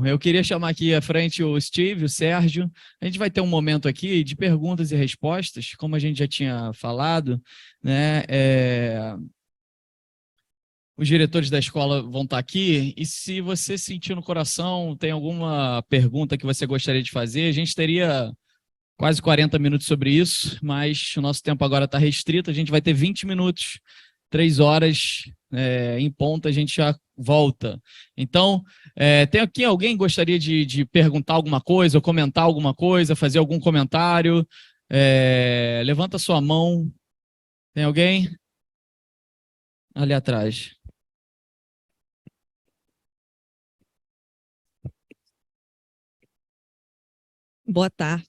eu queria chamar aqui à frente o Steve, o Sérgio. A gente vai ter um momento aqui de perguntas e respostas, como a gente já tinha falado, né? Os diretores da escola vão estar aqui, e se você sentir no coração, tem alguma pergunta que você gostaria de fazer, a gente teria quase 40 minutos sobre isso, mas o nosso tempo agora está restrito, a gente vai ter 20 minutos, 3 horas em ponta, a gente já volta. Então, tem aqui alguém que gostaria de perguntar alguma coisa, ou comentar alguma coisa, fazer algum comentário? Levanta sua mão. Tem alguém? Ali atrás. Boa tarde.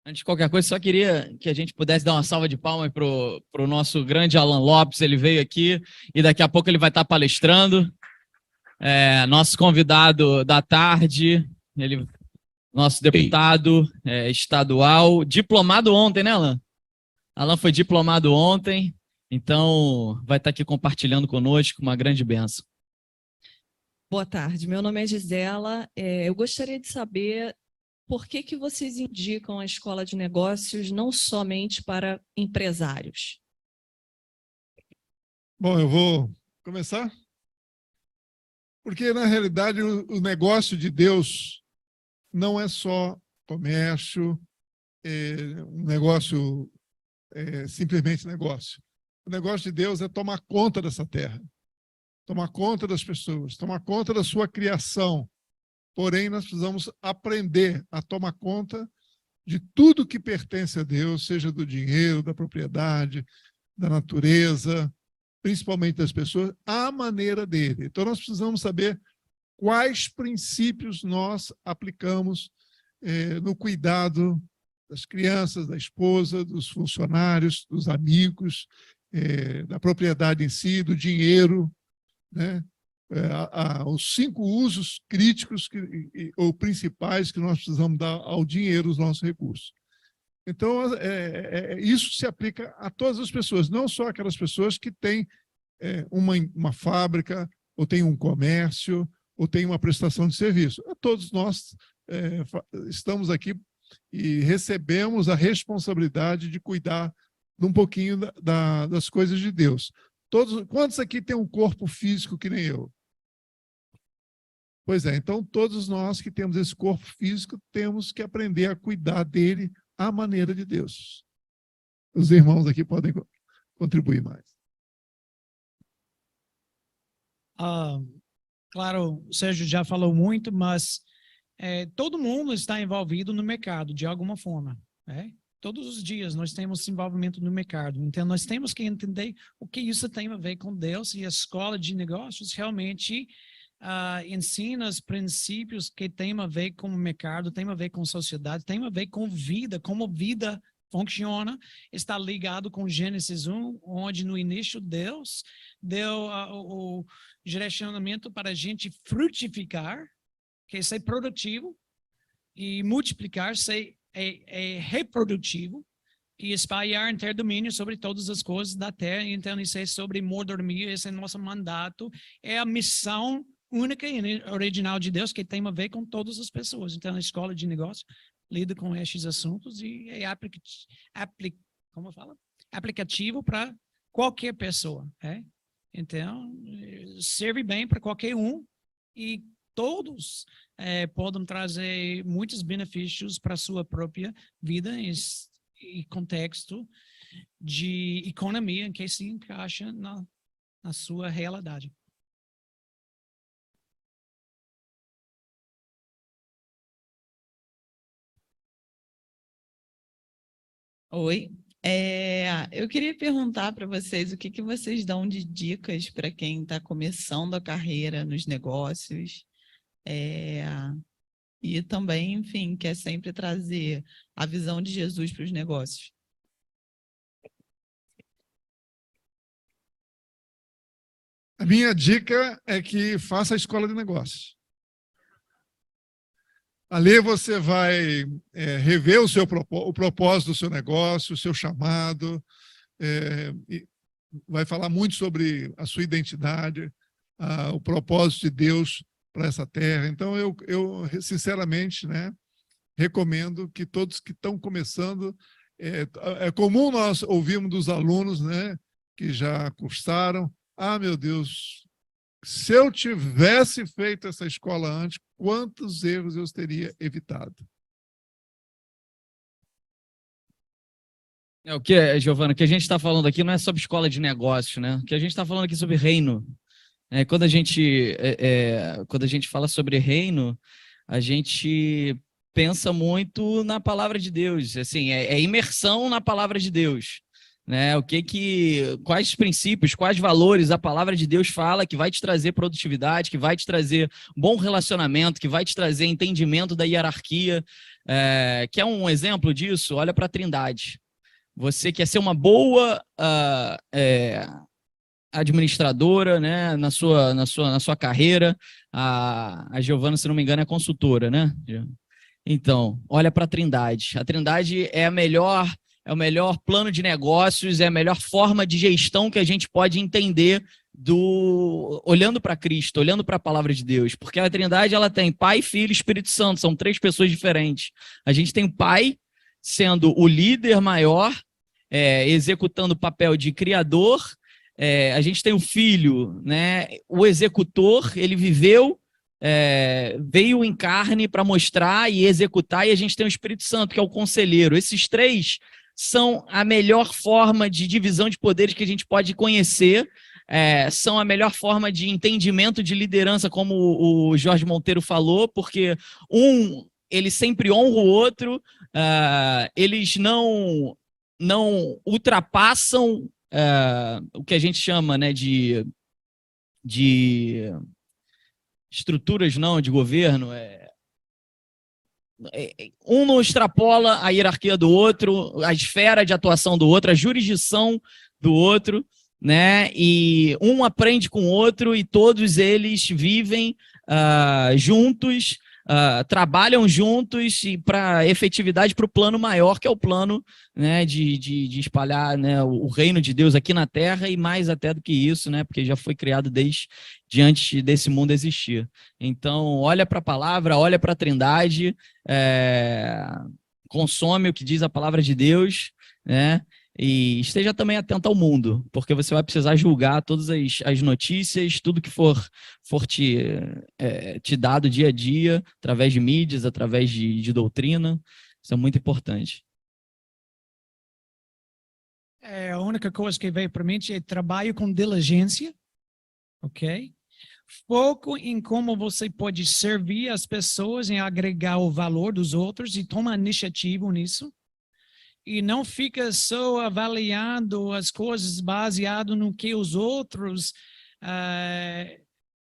Antes de qualquer coisa, só queria que a gente pudesse dar uma salva de palmas para o nosso grande Alan Lopes. Ele veio aqui e daqui a pouco ele vai estar palestrando. Nosso convidado da tarde, nosso deputado estadual, diplomado ontem, né, Alan? Alan foi diplomado ontem, então vai estar aqui compartilhando conosco, uma grande bênção. Boa tarde, meu nome é Gisela. Eu gostaria de saber por que vocês indicam a escola de negócios não somente para empresários? Bom, eu vou começar. Porque, na realidade, o negócio de Deus não é só comércio, um negócio, simplesmente negócio. O negócio de Deus é tomar conta dessa terra, tomar conta das pessoas, tomar conta da sua criação. Porém, nós precisamos aprender a tomar conta de tudo que pertence a Deus, seja do dinheiro, da propriedade, da natureza, principalmente das pessoas, à maneira dele. Então, nós precisamos saber quais princípios nós aplicamos no cuidado das crianças, da esposa, dos funcionários, dos amigos, da propriedade em si, do dinheiro, né? Os 5 usos críticos ou principais que nós precisamos dar ao dinheiro, os nossos recursos. Então, isso se aplica a todas as pessoas, não só aquelas pessoas que têm uma fábrica, ou têm um comércio, ou têm uma prestação de serviço. Todos nós estamos aqui e recebemos a responsabilidade de cuidar de um pouquinho das coisas de Deus. Quantos aqui têm um corpo físico que nem eu? Pois é, então todos nós que temos esse corpo físico temos que aprender a cuidar dele à maneira de Deus. Os irmãos aqui podem contribuir mais. Claro, o Sérgio já falou muito, mas todo mundo está envolvido no mercado de alguma forma. Todos os dias nós temos envolvimento no mercado. Então, nós temos que entender o que isso tem a ver com Deus, e a escola de negócios realmente ensina os princípios que tem a ver com o mercado, tem a ver com sociedade, tem a ver com vida, como vida funciona. Está ligado com Gênesis 1, onde no início Deus deu o direcionamento para a gente frutificar, que é ser produtivo, e multiplicar, ser reprodutivo, e espalhar e ter domínio sobre todas as coisas da terra. Então, isso é sobre mordomia, esse é nosso mandato, é a missão única e original de Deus, que tem a ver com todas as pessoas. Então, a escola de negócio lida com esses assuntos e é aplicativo para qualquer pessoa. Então, serve bem para qualquer um, e todos podem trazer muitos benefícios para a sua própria vida e contexto de economia em que se encaixa na sua realidade. Oi, eu queria perguntar para vocês o que vocês dão de dicas para quem está começando a carreira nos negócios, e também, enfim, quer sempre trazer a visão de Jesus para os negócios. A minha dica é que faça a escola de negócios. Ali você vai rever o propósito do seu negócio, o seu chamado, vai falar muito sobre a sua identidade, o propósito de Deus para essa terra. Então, eu sinceramente, né, recomendo que todos que estão começando, é comum nós ouvirmos dos alunos, né, que já cursaram, meu Deus, se eu tivesse feito essa escola antes, quantos erros eu teria evitado? Giovana, o que a gente está falando aqui não é sobre escola de negócio, né? O que a gente está falando aqui é sobre reino. Quando a gente fala sobre reino, a gente pensa muito na palavra de Deus, assim, é imersão na palavra de Deus, né? Quais princípios, quais valores a palavra de Deus fala que vai te trazer produtividade, que vai te trazer bom relacionamento, que vai te trazer entendimento da hierarquia. Quer um exemplo disso? Olha para a Trindade. Você quer ser uma boa administradora, né, na sua carreira. A Giovana, se não me engano, é consultora, né? Então, olha para a Trindade. A Trindade é o melhor plano de negócios, é a melhor forma de gestão que a gente pode entender olhando para Cristo, olhando para a palavra de Deus, porque a Trindade ela tem Pai, Filho e Espírito Santo, são 3 pessoas diferentes. A gente tem o Pai sendo o líder maior, executando o papel de criador. A gente tem o Filho, né, o executor, ele viveu, veio em carne para mostrar e executar, e a gente tem o Espírito Santo, que é o conselheiro. Esses 3 são a melhor forma de divisão de poderes que a gente pode conhecer, são a melhor forma de entendimento de liderança, como o Jorge Monteiro falou, porque ele sempre honra o outro, eles não ultrapassam o que a gente chama, né, de estruturas de governo. Um não extrapola a hierarquia do outro, a esfera de atuação do outro, a jurisdição do outro, né? E um aprende com o outro e todos eles vivem juntos, trabalham juntos e para efetividade, para o plano maior, que é o plano, né, de espalhar, né, o reino de Deus aqui na Terra, e mais até do que isso, né, porque já foi criado desde antes desse mundo existir. Então, olha para a palavra, olha para a Trindade, consome o que diz a palavra de Deus, né? E esteja também atento ao mundo, porque você vai precisar julgar todas as notícias, tudo que for te dado dia a dia, através de mídias, através de doutrina. Isso é muito importante. A única coisa que veio para mim é trabalho com diligência, ok? Foco em como você pode servir as pessoas, em agregar o valor dos outros e tomar iniciativa nisso. E não fica só avaliando as coisas baseado no que os outros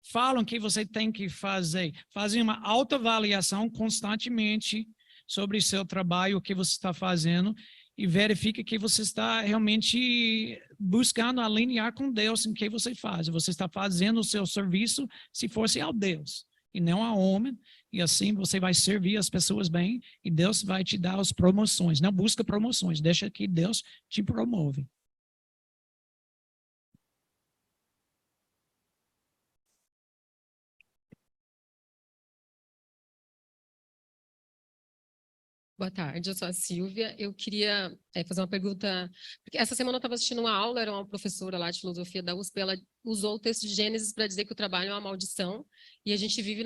falam que você tem que fazer. Fazer uma autoavaliação constantemente sobre seu trabalho, o que você está fazendo, e verifica que você está realmente buscando alinhar com Deus em que você faz. Você está fazendo o seu serviço se fosse ao Deus e não ao homem. E assim você vai servir as pessoas bem e Deus vai te dar as promoções. Não busca promoções, deixa que Deus te promove. Boa tarde, eu sou a Silvia. Eu queria fazer uma pergunta, porque essa semana eu estava assistindo uma aula, era uma professora lá de filosofia da USP, ela usou o texto de Gênesis para dizer que o trabalho é uma maldição, e a gente vive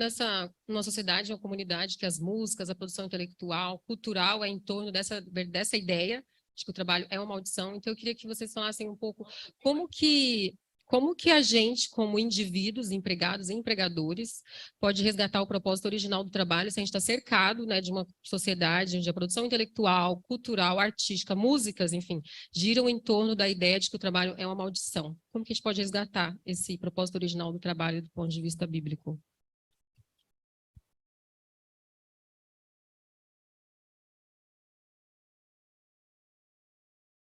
numa sociedade, uma comunidade, que as músicas, a produção intelectual, cultural é em torno dessa ideia de que o trabalho é uma maldição. Então eu queria que vocês falassem um pouco como que a gente, como indivíduos, empregados e empregadores, pode resgatar o propósito original do trabalho se a gente está cercado, né, de uma sociedade onde a produção intelectual, cultural, artística, músicas, enfim, giram em torno da ideia de que o trabalho é uma maldição. Como que a gente pode resgatar esse propósito original do trabalho do ponto de vista bíblico?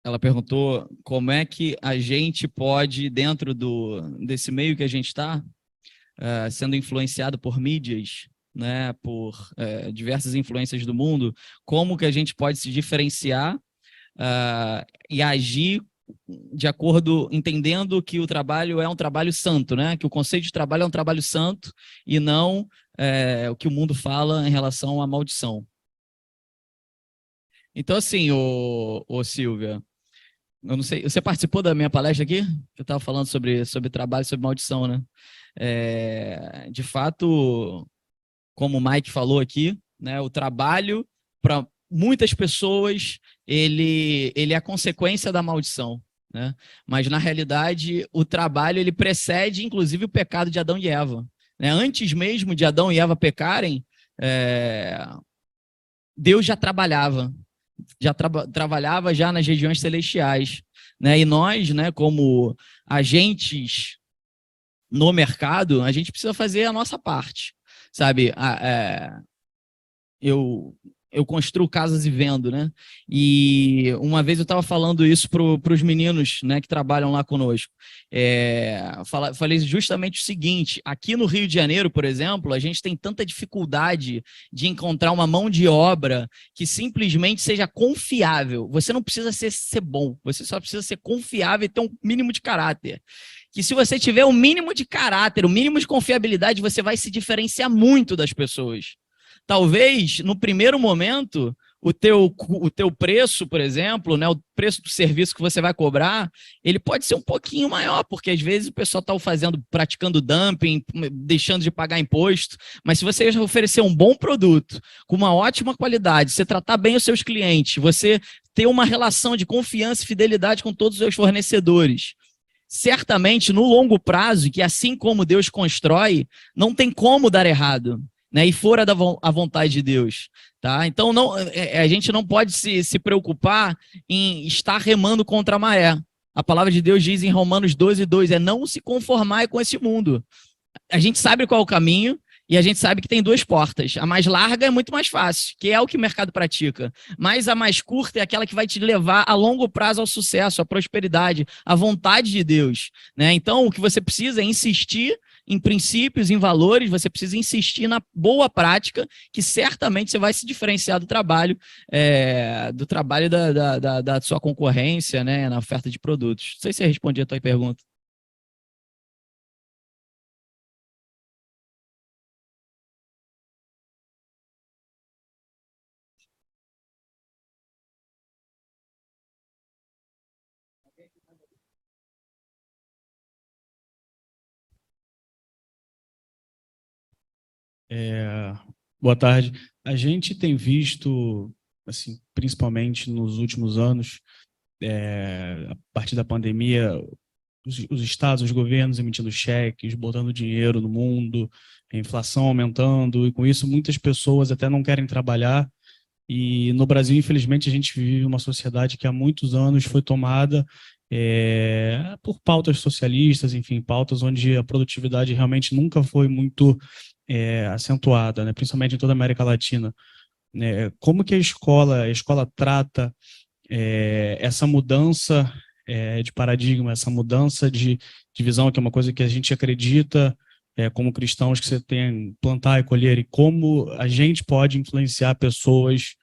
Ela perguntou como é que a gente pode, dentro desse meio que a gente está, sendo influenciado por mídias, né, por diversas influências do mundo, como que a gente pode se diferenciar e agir de acordo, entendendo que o trabalho é um trabalho santo, né? Que o conceito de trabalho é um trabalho santo e não o que o mundo fala em relação à maldição. Então, assim, ô Silvia, eu não sei, você participou da minha palestra aqui? Eu estava falando sobre trabalho, sobre maldição, né? De fato, como o Mike falou aqui, né, o trabalho, para muitas pessoas, ele é a consequência da maldição, né? Mas, na realidade, o trabalho ele precede, inclusive, o pecado de Adão e Eva, né? Antes mesmo de Adão e Eva pecarem, Deus já trabalhava. Trabalhava já nas regiões celestiais, né? E nós, né, como agentes no mercado, a gente precisa fazer a nossa parte, sabe? Eu construo casas e vendo, né? E uma vez eu estava falando isso para os meninos, né, que trabalham lá conosco. Falei justamente o seguinte: aqui no Rio de Janeiro, por exemplo, a gente tem tanta dificuldade de encontrar uma mão de obra que simplesmente seja confiável. Você não precisa ser bom, você só precisa ser confiável e ter um mínimo de caráter. Que se você tiver o mínimo de caráter, o mínimo de confiabilidade, você vai se diferenciar muito das pessoas. Talvez, no primeiro momento, o teu preço, por exemplo, né, o preço do serviço que você vai cobrar, ele pode ser um pouquinho maior, porque às vezes o pessoal está praticando dumping, deixando de pagar imposto, mas se você oferecer um bom produto, com uma ótima qualidade, você tratar bem os seus clientes, você ter uma relação de confiança e fidelidade com todos os seus fornecedores, certamente, no longo prazo, que assim como Deus constrói, não tem como dar errado, né, e fora a vontade de Deus, tá? Então a gente não pode se preocupar em estar remando contra a maré. A palavra de Deus diz em Romanos 12:2, não se conformar com esse mundo. A gente sabe qual é o caminho e a gente sabe que tem duas portas. A mais larga é muito mais fácil, que é o que o mercado pratica. Mas a mais curta é aquela que vai te levar a longo prazo ao sucesso, à prosperidade, à vontade de Deus, né? Então, o que você precisa é insistir em princípios, em valores, você precisa insistir na boa prática, que certamente você vai se diferenciar do trabalho da sua concorrência, né, na oferta de produtos. Não sei se eu respondi a tua pergunta. Boa tarde. A gente tem visto, assim, principalmente nos últimos anos, a partir da pandemia, os estados, os governos emitindo cheques, botando dinheiro no mundo, a inflação aumentando, e com isso muitas pessoas até não querem trabalhar. E no Brasil, infelizmente, a gente vive uma sociedade que há muitos anos foi tomada por pautas socialistas, enfim, pautas onde a produtividade realmente nunca foi muito acentuada, né, principalmente em toda a América Latina. Como que a escola trata essa mudança de paradigma, essa mudança de visão, que é uma coisa que a gente acredita como cristãos, que você tem plantar e colher, e como a gente pode influenciar pessoas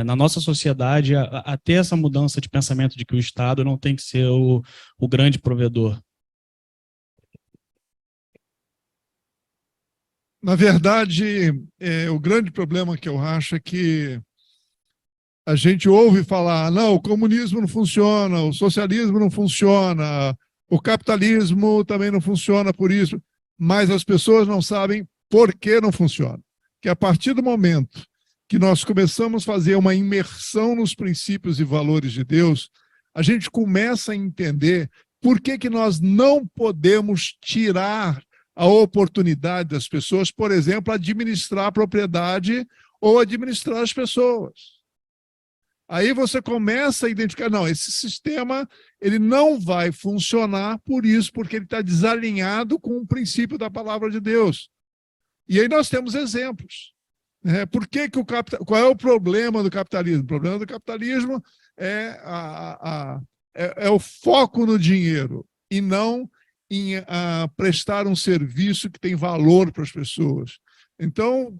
na nossa sociedade a ter essa mudança de pensamento de que o Estado não tem que ser o grande provedor. Na verdade, o grande problema que eu acho é que a gente ouve falar, não, o comunismo não funciona, o socialismo não funciona, o capitalismo também não funciona por isso, mas as pessoas não sabem por que não funciona. Que a partir do momento que nós começamos a fazer uma imersão nos princípios e valores de Deus, a gente começa a entender por que nós não podemos tirar a oportunidade das pessoas, por exemplo, administrar a propriedade ou administrar as pessoas. Aí você começa a identificar, não, esse sistema ele não vai funcionar por isso, porque ele está desalinhado com o princípio da palavra de Deus. E aí nós temos exemplos. Qual é o problema do capitalismo? O problema do capitalismo é o foco no dinheiro e não em prestar um serviço que tem valor para as pessoas. Então,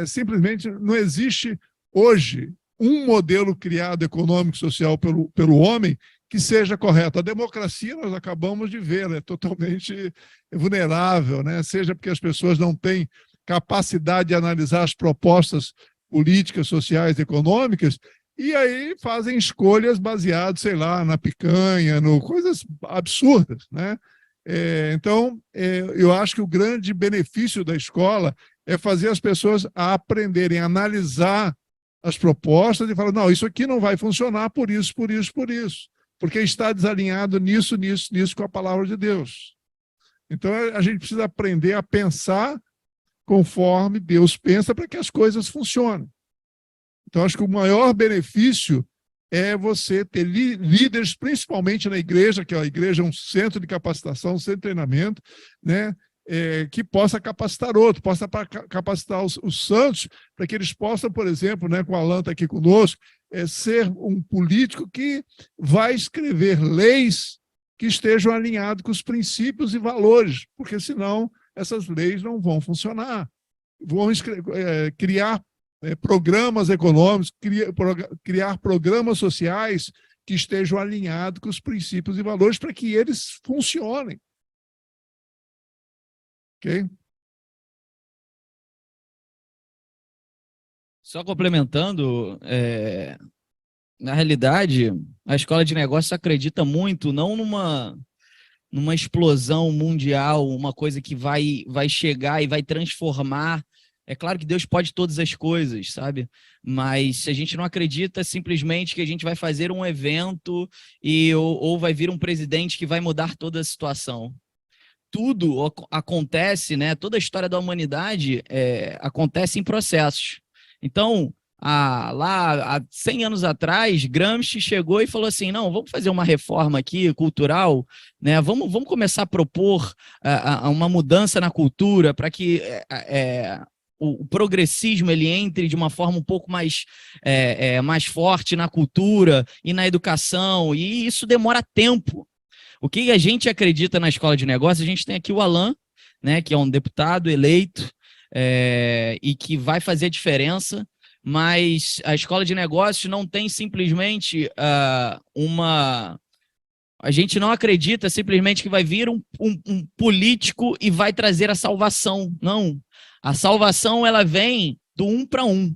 simplesmente não existe hoje um modelo criado econômico e social pelo homem que seja correto. A democracia, nós acabamos de ver, é totalmente vulnerável, né? Seja porque as pessoas não têm capacidade de analisar as propostas políticas, sociais, econômicas, e aí fazem escolhas baseadas, sei lá, na picanha, coisas absurdas, né? Então, eu acho que o grande benefício da escola é fazer as pessoas aprenderem a analisar as propostas e falar, não, isso aqui não vai funcionar por isso, por isso, por isso, porque está desalinhado nisso, nisso, nisso com a palavra de Deus. Então, a gente precisa aprender a pensar conforme Deus pensa para que as coisas funcionem. Então, acho que o maior benefício é você ter líderes, principalmente na igreja, que a igreja é um centro de capacitação, um centro de treinamento, né? Que possa capacitar outro, possa capacitar os santos, para que eles possam, por exemplo, né, com o Alan está aqui conosco, ser um político que vai escrever leis que estejam alinhadas com os princípios e valores, porque senão essas leis não vão funcionar. Vão criar programas econômicos, criar programas sociais que estejam alinhados com os princípios e valores para que eles funcionem. Ok? Só complementando, na realidade, a escola de negócios acredita muito, não numa explosão mundial, uma coisa que vai chegar e vai transformar. É claro que Deus pode todas as coisas, sabe? Mas a gente não acredita simplesmente que a gente vai fazer um evento ou vai vir um presidente que vai mudar toda a situação. Tudo acontece, né? Toda a história da humanidade acontece em processos. Então, lá há 100 anos atrás, Gramsci chegou e falou assim, não, vamos fazer uma reforma aqui cultural, né? Vamos começar a propor uma mudança na cultura para que o progressismo ele entre de uma forma um pouco mais forte na cultura e na educação, e isso demora tempo. O que a gente acredita na escola de negócios, a gente tem aqui o Alan, né, que é um deputado eleito e que vai fazer a diferença, mas a escola de negócios não tem simplesmente a gente não acredita simplesmente que vai vir um político e vai trazer a salvação. Não. A salvação ela vem do 1 para 1.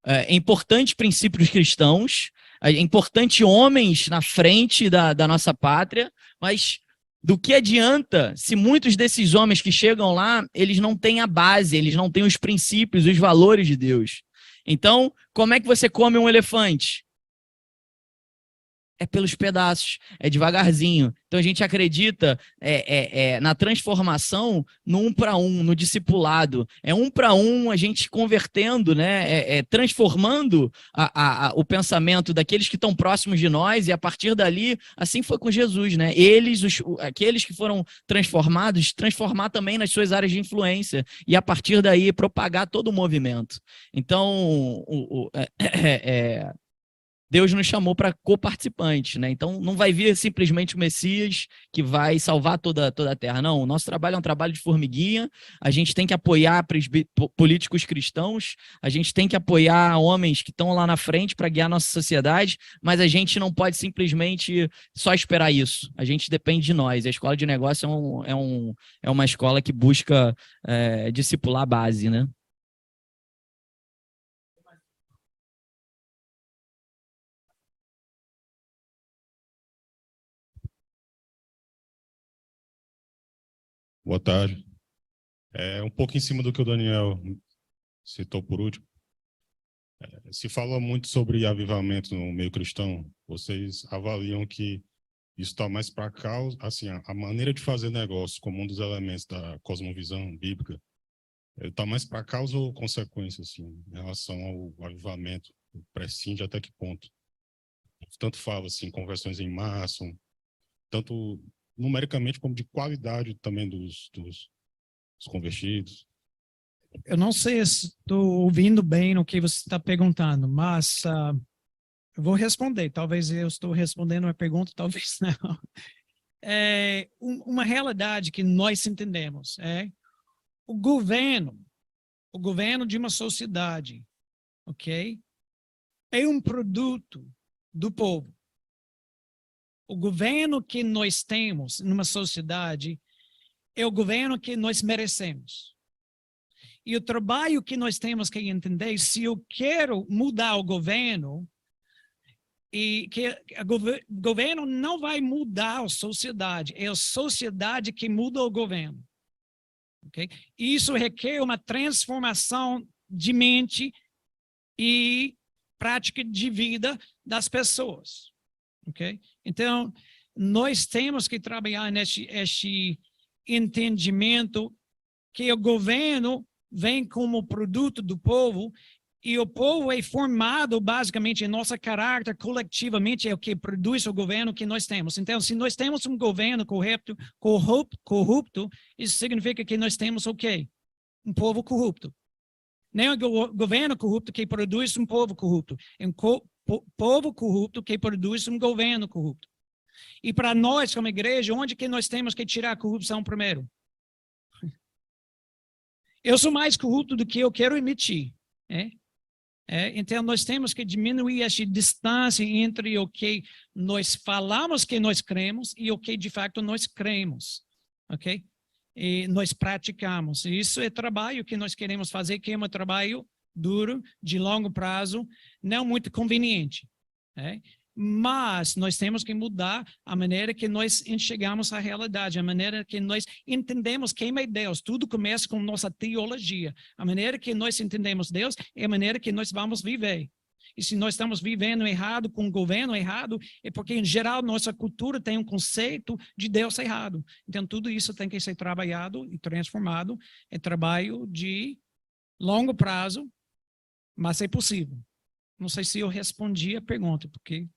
É importante princípios cristãos, é importante homens na frente da nossa pátria, mas do que adianta se muitos desses homens que chegam lá, eles não têm a base, eles não têm os princípios, os valores de Deus. Então, como é que você come um elefante? É pelos pedaços, é devagarzinho. Então a gente acredita na transformação no 1 para 1, no discipulado. É 1 para 1 a gente convertendo, né? Transformando o pensamento daqueles que estão próximos de nós, e a partir dali, assim foi com Jesus, né? Aqueles que foram transformados, transformar também nas suas áreas de influência, e a partir daí propagar todo o movimento. Então, Deus nos chamou para co-participantes, né? Então, não vai vir simplesmente o Messias que vai salvar toda a terra. Não, o nosso trabalho é um trabalho de formiguinha, a gente tem que apoiar políticos cristãos, a gente tem que apoiar homens que estão lá na frente para guiar a nossa sociedade, mas a gente não pode simplesmente só esperar isso. A gente depende de nós. A escola de negócio é uma escola que busca discipular a base, né? Boa tarde. Um pouco em cima do que o Daniel citou por último. Se fala muito sobre avivamento no meio cristão. Vocês avaliam que isso está mais para causa, assim, a maneira de fazer negócio como um dos elementos da cosmovisão bíblica, está mais para causa ou consequência, assim, em relação ao avivamento, o prescinde até que ponto? Tanto fala, assim, conversões em massa, tanto numericamente como de qualidade também dos convertidos. Eu não sei se estou ouvindo bem no que você está perguntando, mas eu vou responder. Talvez eu estou respondendo uma pergunta, talvez não. Uma realidade que nós entendemos o governo de uma sociedade, ok? É um produto do povo. O governo que nós temos numa sociedade é o governo que nós merecemos. E o trabalho que nós temos que entender, se eu quero mudar o governo, e que o governo não vai mudar a sociedade, é a sociedade que muda o governo. Okay? Isso requer uma transformação de mente e prática de vida das pessoas. Okay? Então, nós temos que trabalhar nesse entendimento que o governo vem como produto do povo e o povo é formado basicamente em nosso caráter coletivamente, é o que produz o governo que nós temos. Então, se nós temos um governo corrupto, isso significa que nós temos o quê? Um povo corrupto. Nem o governo corrupto que produz um povo corrupto, é um povo corrupto que produz um governo corrupto. E para nós, como igreja, onde que nós temos que tirar a corrupção primeiro? Eu sou mais corrupto do que eu quero emitir. Então, nós temos que diminuir essa distância entre o que nós falamos que nós cremos e o que, de fato, nós cremos. Ok? E nós praticamos. E isso é trabalho que nós queremos fazer, que é um trabalho duro, de longo prazo, não muito conveniente. Mas nós temos que mudar a maneira que nós enxergamos a realidade, a maneira que nós entendemos quem é Deus. Tudo começa com nossa teologia. A maneira que nós entendemos Deus é a maneira que nós vamos viver. E se nós estamos vivendo errado, com o governo errado, é porque, em geral, nossa cultura tem um conceito de Deus errado. Então, tudo isso tem que ser trabalhado e transformado em trabalho de longo prazo, mas é possível. Não sei se eu respondi a pergunta, porque